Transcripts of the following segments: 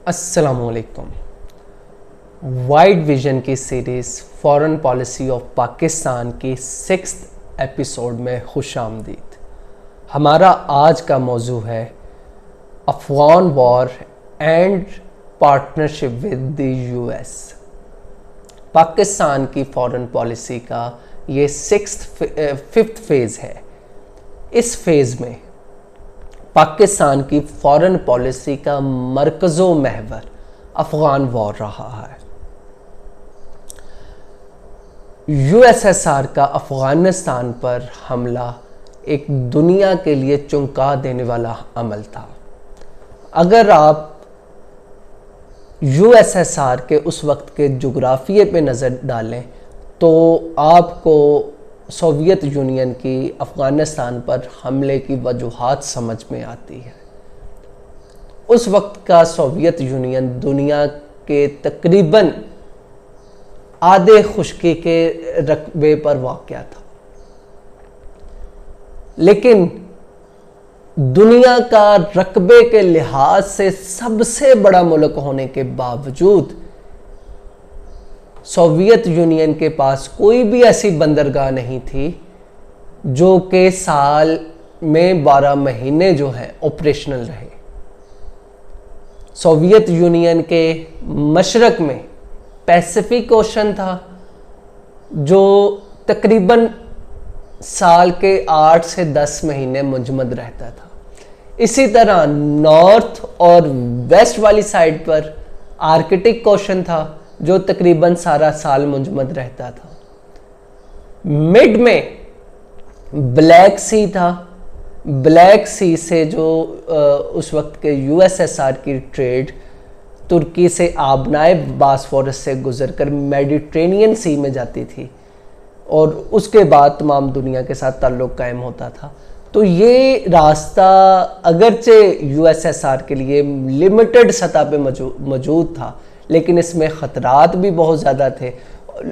अस्सलामुअलैकुम। Wide vision की series foreign policy of Pakistan की 6th एपिसोड में खुश आमदीद। हमारा आज का मौजू है Afghan war and partnership with the US. Pakistan की फॉरेन पॉलिसी का ये 5th फेज़ है। इस फेज़ में पाकिस्तान की फॉरेन पॉलिसी का मरकज़ो महवर अफगान वॉर रहा है। यूएसएसआर का अफगानिस्तान पर हमला एक दुनिया के लिए चौंका देने वाला अमल था। अगर आप यूएसएसआर के उस वक्त के जुग्राफिये पे नज़र डालें तो आपको सोवियत यूनियन की अफ़गानिस्तान पर हमले की वजूहात समझ में आती है। उस वक्त का सोवियत यूनियन दुनिया के तकरीबन आधे खुश्की के रकबे पर वाक़या था, लेकिन दुनिया का रकबे के लिहाज से सबसे बड़ा मुल्क होने के बावजूद सोवियत यूनियन के पास कोई भी ऐसी बंदरगाह नहीं थी जो कि साल में 12 महीने जो है ऑपरेशनल रहे। सोवियत यूनियन के मशरक में पैसिफिक ओशन था जो तकरीबन साल के 8 से 10 महीने मुंजमद रहता था। इसी तरह नॉर्थ और वेस्ट वाली साइड पर आर्कटिक ओशन था जो तकरीबन सारा साल मुंजमद रहता था। मिड में ब्लैक सी था। ब्लैक सी से जो उस वक्त के यूएसएसआर की ट्रेड तुर्की से आबनाए बासफोरस से गुजरकर मेडिटेरेनियन सी में जाती थी और उसके बाद तमाम दुनिया के साथ ताल्लुक़ कायम होता था। तो ये रास्ता अगरचे यूएसएसआर के लिए लिमिटेड सतह पे मौजूद था, लेकिन इसमें ख़तरात भी बहुत ज़्यादा थे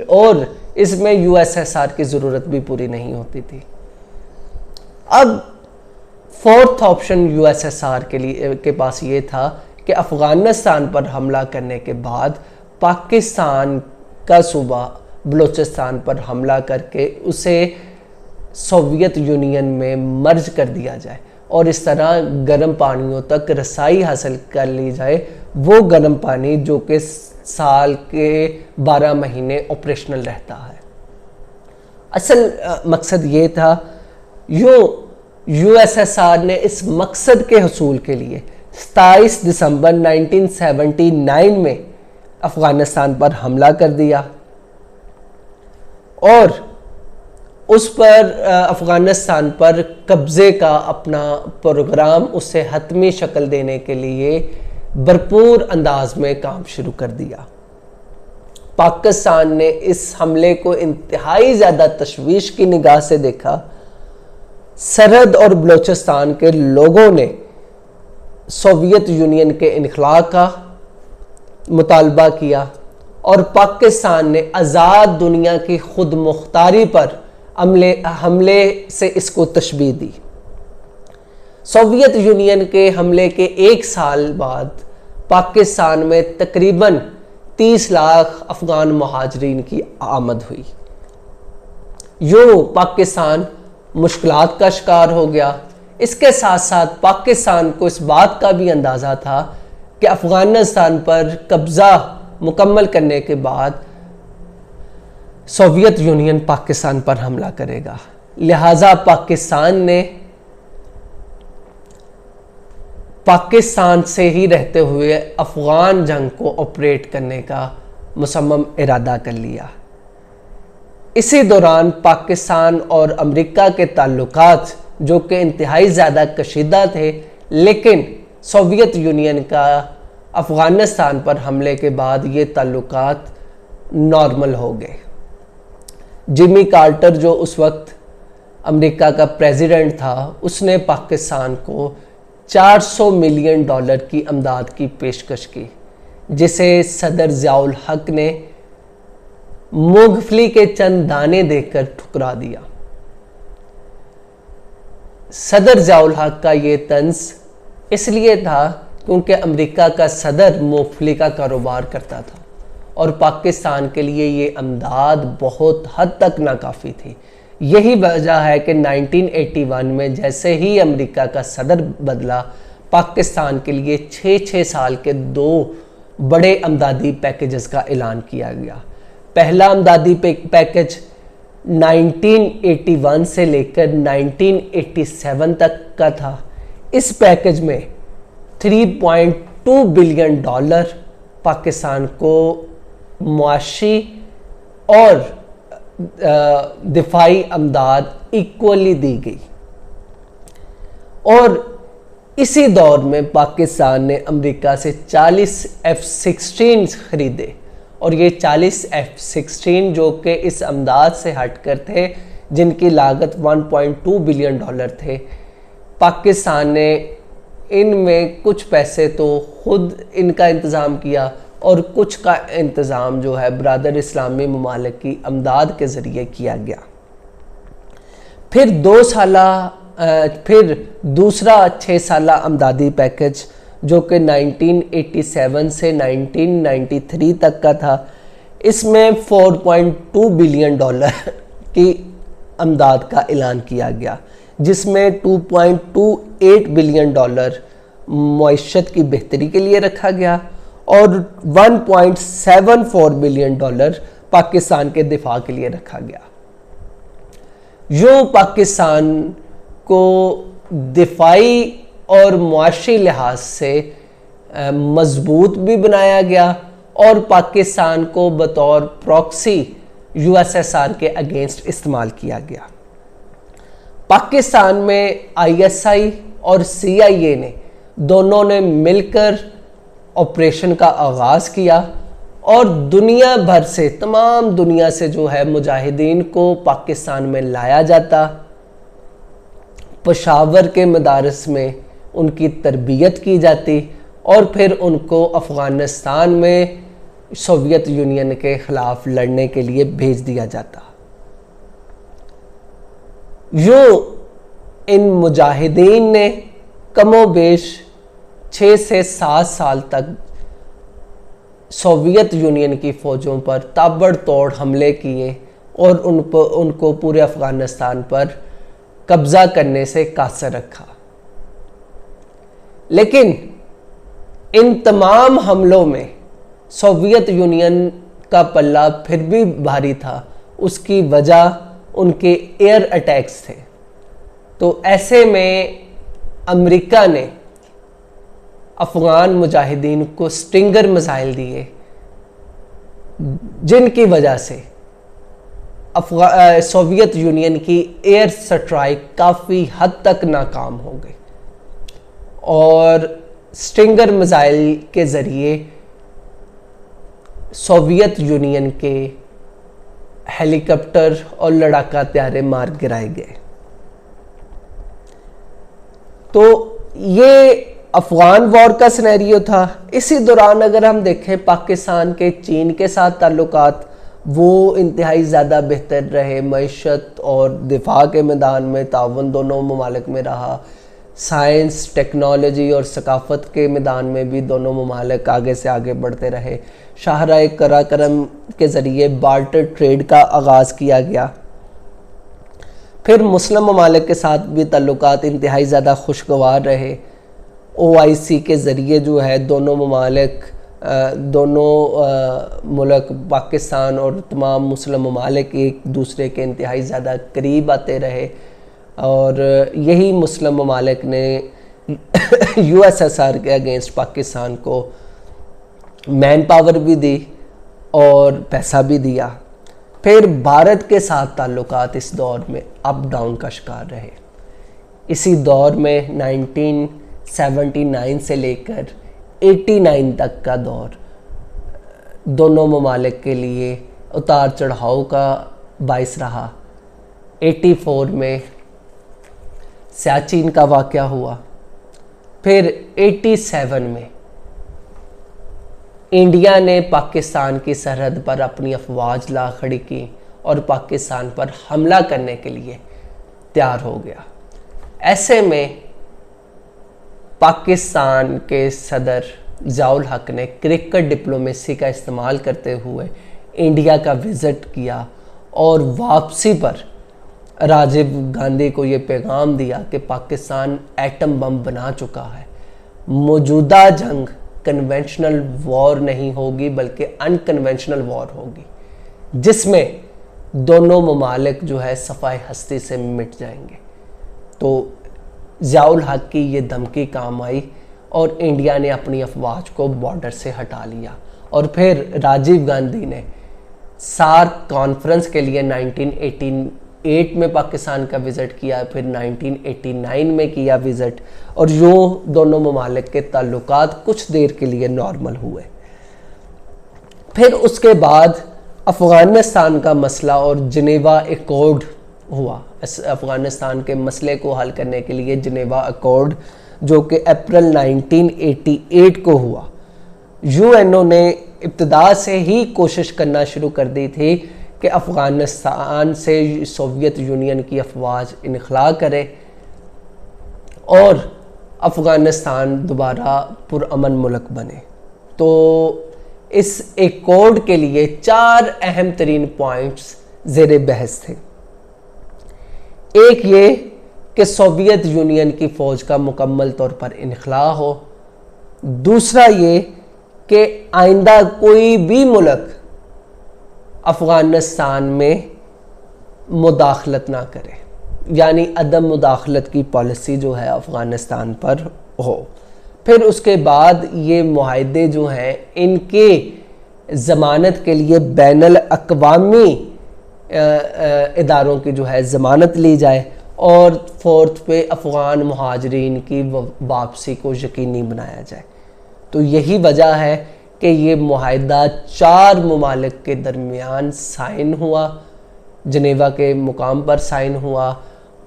और इसमें यूएसएसआर की ज़रूरत भी पूरी नहीं होती थी। अब 4th ऑप्शन यूएसएसआर के पास ये था कि अफ़गानिस्तान पर हमला करने के बाद पाकिस्तान का सूबा बलूचिस्तान पर हमला करके उसे सोवियत यूनियन में मर्ज कर दिया जाए और इस तरह गर्म पानियों तक रसाई हासिल कर ली जाए, वो गर्म पानी जो कि साल के 12 महीने ऑपरेशनल रहता है। असल मकसद ये था। यूएसएसआर ने इस मकसद के हसूल के लिए 27 दिसंबर 1979 में अफ़गानिस्तान पर हमला कर दिया और उस पर अफ़गानिस्तान पर कब्ज़े का अपना प्रोग्राम उसे हतमी शक्ल देने के लिए भरपूर अंदाज में काम शुरू कर दिया। पाकिस्तान ने इस हमले को इंतहाई ज़्यादा तशवीश की निगाह से देखा। सरहद और बलूचिस्तान के लोगों ने सोवियत यूनियन के इनखला का मुतालबा किया और पाकिस्तान ने आज़ाद दुनिया की खुद मुख्तारी पर हमले से इसको तशबीह दी। सोवियत यूनियन के हमले के 1 साल बाद पाकिस्तान में तकरीबन 30 लाख अफ़गान मुहाजिरीन की आमद हुई। यूँ पाकिस्तान मुश्किलात का शिकार हो गया। इसके साथ साथ पाकिस्तान को इस बात का भी अंदाज़ा था कि अफ़गानिस्तान पर कब्ज़ा मुकम्मल करने के बाद सोवियत यूनियन पाकिस्तान पर हमला करेगा। लिहाजा पाकिस्तान ने पाकिस्तान से ही रहते हुए अफ़गान जंग को ऑपरेट करने का मुसम्मम इरादा कर लिया। इसी दौरान पाकिस्तान और अमेरिका के ताल्लुकात जो कि इंतहाई ज़्यादा कशीदा थे, लेकिन सोवियत यूनियन का अफ़गानिस्तान पर हमले के बाद ये ताल्लुकात नॉर्मल हो गए। जिमी कार्टर जो उस वक्त अमेरिका का प्रेसिडेंट था, उसने पाकिस्तान को $400 मिलियन की अमदाद की पेशकश की, जिसे सदर ज़ियाउल हक ने मूंगफली के चंद दाने देकर ठुकरा दिया। सदर ज़ियाउल हक का ये तंज इसलिए था क्योंकि अमेरिका का सदर मूंगफली का कारोबार करता था और पाकिस्तान के लिए ये अमदाद बहुत हद तक नाकाफ़ी थी। यही वजह है कि 1981 में जैसे ही अमेरिका का सदर बदला, पाकिस्तान के लिए 6-6 साल के 2 बड़े अमदादी पैकेजेस का ऐलान किया गया। पहला अमदादी पैकेज 1981 से लेकर 1987 तक का था। इस पैकेज में $3.2 बिलियन पाकिस्तान को मुआशी और दिफाई अमदाद इक्वली दी गई। और इसी दौर में पाकिस्तान ने अमेरिका से 40 F-16 खरीदे और ये 40 F-16 जो कि इस अमदाद से हटकर थे, जिनकी लागत $1.2 बिलियन थे। पाकिस्तान ने इनमें कुछ पैसे तो खुद इनका इंतज़ाम किया और कुछ का इंतज़ाम जो है ब्रादर इस्लामी ममालिक की अमदाद के ज़रिए किया गया। फिर दूसरा 6 साला अमदादी पैकेज जो कि 1987 से 1993 तक का था, इसमें $4.2 बिलियन की अमदाद का ऐलान किया गया, जिसमें $2.28 बिलियन मईशत की बेहतरी के लिए रखा गया और $1.74 बिलियन पाकिस्तान के दिफा के लिए रखा गया। यूँ पाकिस्तान को दिफाई और मुआशी लिहाज से मजबूत भी बनाया गया और पाकिस्तान को बतौर प्रॉक्सी USSR के अगेंस्ट इस्तेमाल किया गया। पाकिस्तान में ISI और CIA ने दोनों ने मिलकर ऑपरेशन का आगाज़ किया और दुनिया भर से, तमाम दुनिया से जो है मुजाहिदीन को पाकिस्तान में लाया जाता, पेशावर के मदारस में उनकी तरबियत की जाती और फिर उनको अफ़गानिस्तान में सोवियत यूनियन के ख़िलाफ़ लड़ने के लिए भेज दिया जाता। यूँ इन मुजाहिदीन ने कमोबेश 6 से 7 साल तक सोवियत यूनियन की फ़ौजों पर ताबड़तोड़ हमले किए और उनको पूरे अफ़गानिस्तान पर कब्ज़ा करने से कासर रखा। लेकिन इन तमाम हमलों में सोवियत यूनियन का पल्ला फिर भी भारी था। उसकी वजह उनके एयर अटैक्स थे। तो ऐसे में अमेरिका ने अफ़गान मुजाहिदीन को स्टिंगर मिसाइल दिए, जिनकी वजह से सोवियत यूनियन की एयर स्ट्राइक काफ़ी हद तक नाकाम हो गई और स्टिंगर मिसाइल के ज़रिए सोवियत यूनियन के हेलीकॉप्टर और लड़ाका त्यारे मार गिराए गए। तो ये अफ़गान वॉर का सिनेरियो था। इसी दौरान अगर हम देखें पाकिस्तान के चीन के साथ ताल्लुकात, वो इंतहाई ज़्यादा बेहतर रहे। मईशत और दिफा के मैदान में ताउन दोनों ममालिक में रहा। साइंस, टेक्नोलॉजी और सकाफ़त के मैदान में भी दोनों ममालिक आगे से आगे बढ़ते रहे। शाहराह कराकरम के ज़रिए बार्टर ट्रेड का आगाज़ किया गया। फिर मुस्लिम ममालिक के साथ भी ताल्लुकात इंतहाई ज़्यादा खुशगवार रहे। OIC के ज़रिए जो है दोनों ममालिक, दोनों मुल्क पाकिस्तान और तमाम मुस्लिम ममालिक एक दूसरे के इंतहाई ज़्यादा करीब आते रहे और यही मुस्लिम ममालिक ने USSR के अगेंस्ट पाकिस्तान को मैन पावर भी दी और पैसा भी दिया। फिर भारत के साथ ताल्लुकात इस दौर में अप डाउन का शिकार रहे। इसी दौर में 1979 से लेकर 89 तक का दौर दोनों ममालिक के लिए उतार चढ़ाव का बाइस रहा। 84 में सियाचिन का वाक़या हुआ। फिर 87 में इंडिया ने पाकिस्तान की सरहद पर अपनी अफवाज ला खड़ी की और पाकिस्तान पर हमला करने के लिए तैयार हो गया। ऐसे में पाकिस्तान के सदर ज़ियाउल हक ने क्रिकेट डिप्लोमेसी का इस्तेमाल करते हुए इंडिया का विज़िट किया और वापसी पर राजीव गांधी को ये पैगाम दिया कि पाकिस्तान एटम बम बना चुका है, मौजूदा जंग कन्वेंशनल वॉर नहीं होगी बल्कि अनकन्वेंशनल वॉर होगी, जिसमें दोनों ममालिक जो है सफाई हस्ती से मिट जाएंगे। तो ज़ियाउल हक की ये धमकी काम आई और इंडिया ने अपनी अफवाज को बॉर्डर से हटा लिया। और फिर राजीव गांधी ने सार्क कॉन्फ्रेंस के लिए 1988 में पाकिस्तान का विज़िट किया, फिर 1989 में किया विज़िट, और यूँ दोनों ममालिक के ताल्लुकात कुछ देर के लिए नॉर्मल हुए। फिर उसके बाद अफ़गानिस्तान का मसला और जिनेवा अकॉर्ड हुआ। अफ़गानिस्तान के मसले को हल करने के लिए जिनेवा अकॉर्ड, जो कि अप्रैल 1988 को हुआ, यूएनओ ने इब्तिदा से ही कोशिश करना शुरू कर दी थी कि अफ़गानिस्तान से सोवियत यूनियन की अफवाज इनखला करे और अफ़गानिस्तान दोबारा पुरअमन मुल्क बने। तो इस एकॉर्ड के लिए 4 अहम तरीन पॉइंट्स ज़ेर बहस थे। एक ये कि सोवियत यूनियन की फ़ौज का मुकम्मल तौर पर इनखला हो। दूसरा ये कि आइंदा कोई भी मुल्क अफ़गानिस्तान में मुदाखलत ना करे, यानी अदम मुदाखलत की पॉलिसी जो है अफ़गानिस्तान पर हो। फिर उसके बाद ये मुआहदे जो हैं इनके ज़मानत के लिए बैनुल अक़वामी इदारों की जो है ज़मानत ली जाए। और फोर्थ पे अफ़गान मुहाजिरीन की वापसी को यकीनी बनाया जाए। तो यही वजह है कि ये मुआहदा 4 ममालिक के दरमियान साइन हुआ, जनेवा के मुकाम पर साइन हुआ।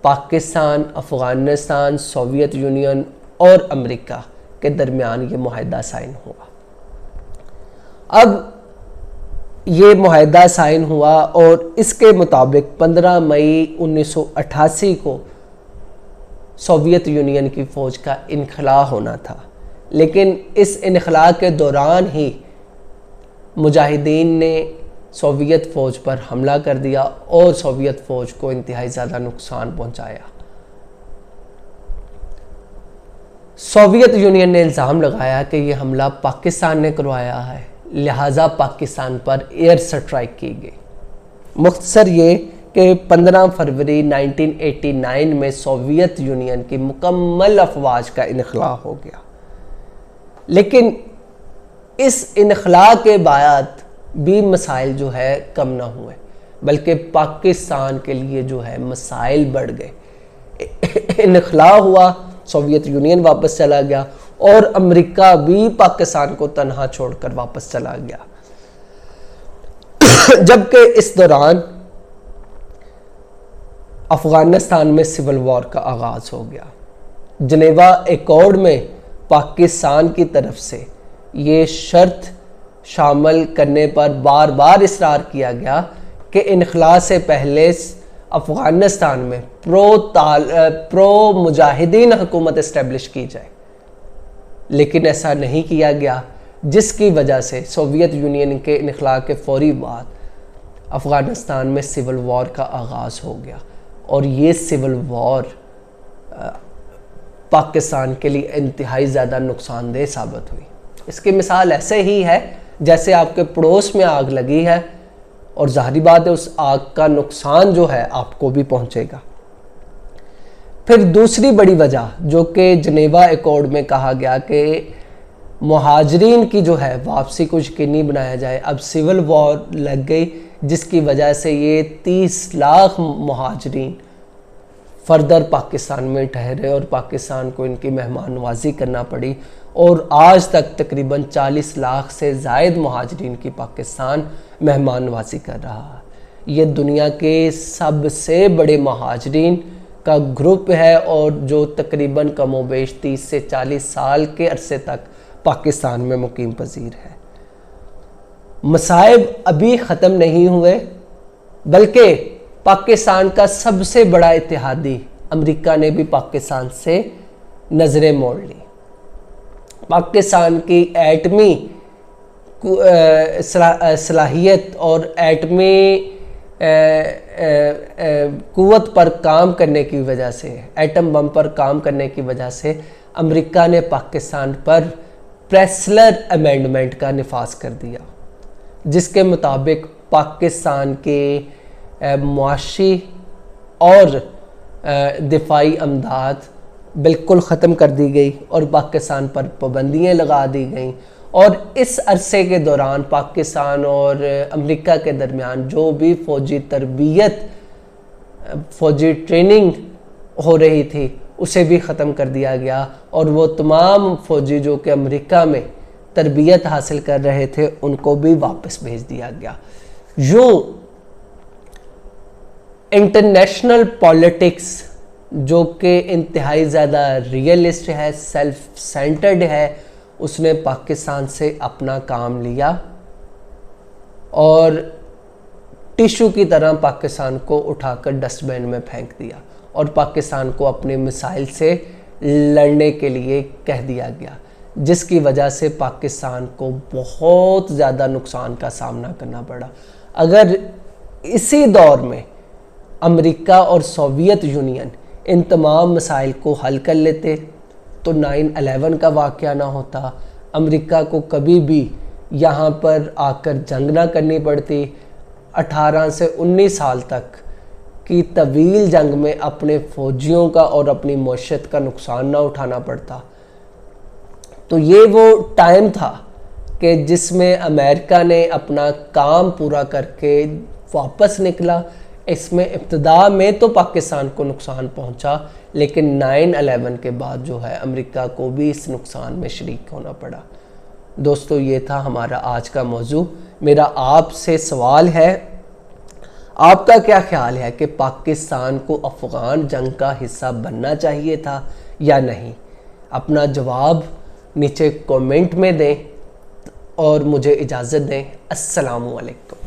पाकिस्तान, अफ़गानिस्तान, सोवियत यूनियन और अमेरिका के दरमियान ये मुआहदा साइन हुआ। अब ये मुआहदा साइन हुआ और इसके मुताबिक 15 मई 1988 को सोवियत यूनियन की फ़ौज का इनखला होना था, लेकिन इस इनखला के दौरान ही मुजाहिदीन ने सोवियत फ़ौज पर हमला कर दिया और सोवियत फ़ौज को इंतहाई ज़्यादा नुकसान पहुंचाया। सोवियत यूनियन ने इल्ज़ाम लगाया कि यह हमला पाकिस्तान ने करवाया है, लिहाजा पाकिस्तान पर एयर स्ट्राइक की गई। मुख्तसर ये कि 15 फरवरी 1989 में सोवियत यूनियन की मुकम्मल अफवाज का इनखला हो गया। लेकिन इस इनखला के बाद भी मसाइल जो है कम ना हुए, बल्कि पाकिस्तान के लिए जो है मसाइल बढ़ गए। इनखला हुआ, सोवियत यूनियन वापस चला गया और अमेरिका भी पाकिस्तान को तन्हा छोड़कर वापस चला गया। जबकि इस दौरान अफगानिस्तान में सिविल वॉर का आगाज हो गया। जनेवा एकॉर्ड में पाकिस्तान की तरफ से ये शर्त शामिल करने पर बार बार इसरार किया गया कि इनखला से पहले अफगानिस्तान में प्रो मुजाहिदीन हुकूमत इस्टेब्लिश की जाए, लेकिन ऐसा नहीं किया गया, जिसकी वजह से सोवियत यूनियन के इनखला के फौरी बाद अफ़गानिस्तान में सिविल वॉर का आगाज़ हो गया। और ये सिविल वॉर पाकिस्तान के लिए इंतहाई ज़्यादा नुकसानदेह साबित हुई। इसकी मिसाल ऐसे ही है जैसे आपके पड़ोस में आग लगी है और ज़ाहिरी बात है उस आग का नुकसान जो है आपको भी पहुंचेगा। फिर दूसरी बड़ी वजह जो कि जनेवा एकॉर्ड में कहा गया कि मुहाजिरीन की जो है वापसी को यकीनी बनाया जाए। अब सिविल वॉर लग गई, जिसकी वजह से ये 30 लाख मुहाजिरीन फर्दर पाकिस्तान में ठहरे और पाकिस्तान को इनकी मेहमान नवाजी करना पड़ी। और आज तक तकरीबन 40 लाख से ज़ायद मुहाजिरीन की पाकिस्तान मेहमान नवाजी कर रहा है। ये दुनिया के सबसे बड़े मुहाजिरीन का ग्रुप है और जो तकरीबन कमोबेश 30 से 40 साल के अरसे तक पाकिस्तान में मुकीम पजीर है। मसाइब अभी ख़त्म नहीं हुए, बल्कि पाकिस्तान का सबसे बड़ा इत्तेहादी अमेरिका ने भी पाकिस्तान से नज़रें मोड़ ली। पाकिस्तान की एटमी सलाहियत और एटमी कुव्वत पर काम करने की वजह से, एटम बम पर काम करने की वजह से अमेरिका ने पाकिस्तान पर प्रेसलर अमेंडमेंट का निफाज कर दिया, जिसके मुताबिक पाकिस्तान के मुआशी और दिफाई अमदाद बिल्कुल ख़त्म कर दी गई और पाकिस्तान पर पाबंदियाँ लगा दी गई। और इस अरसे के दौरान पाकिस्तान और अमेरिका के दरमियान जो भी फ़ौजी तरबियत, फ़ौजी ट्रेनिंग हो रही थी उसे भी ख़त्म कर दिया गया और वो तमाम फ़ौजी जो कि अमेरिका में तरबियत हासिल कर रहे थे उनको भी वापस भेज दिया गया। यूँ इंटरनेशनल पॉलिटिक्स जो कि इंतहाई ज़्यादा रियलिस्ट है, सेल्फ सेंटर्ड है, उसने पाकिस्तान से अपना काम लिया और टिश्यू की तरह पाकिस्तान को उठाकर डस्टबिन में फेंक दिया और पाकिस्तान को अपने मिसाइल से लड़ने के लिए कह दिया गया, जिसकी वजह से पाकिस्तान को बहुत ज़्यादा नुकसान का सामना करना पड़ा। अगर इसी दौर में अमेरिका और सोवियत यूनियन इन तमाम मसाइल को हल कर लेते तो 9/11 का वाक़या ना होता, अमेरिका को कभी भी यहाँ पर आकर जंग ना करनी पड़ती, 18 से 19 साल तक की तवील जंग में अपने फ़ौजियों का और अपनी मईशत का नुकसान ना उठाना पड़ता। तो ये वो टाइम था कि जिसमें अमेरिका ने अपना काम पूरा करके वापस निकला। इसमें इब्तिदा में तो पाकिस्तान को नुकसान पहुंचा, लेकिन 9/11 के बाद जो है अमेरिका को भी इस नुकसान में शरीक होना पड़ा। दोस्तों, ये था हमारा आज का मौजू। मेरा आपसे सवाल है, आपका क्या ख्याल है कि पाकिस्तान को अफ़गान जंग का हिस्सा बनना चाहिए था या नहीं? अपना जवाब नीचे कमेंट में दें और मुझे इजाज़त दें। अस्सलामु अलैकुम।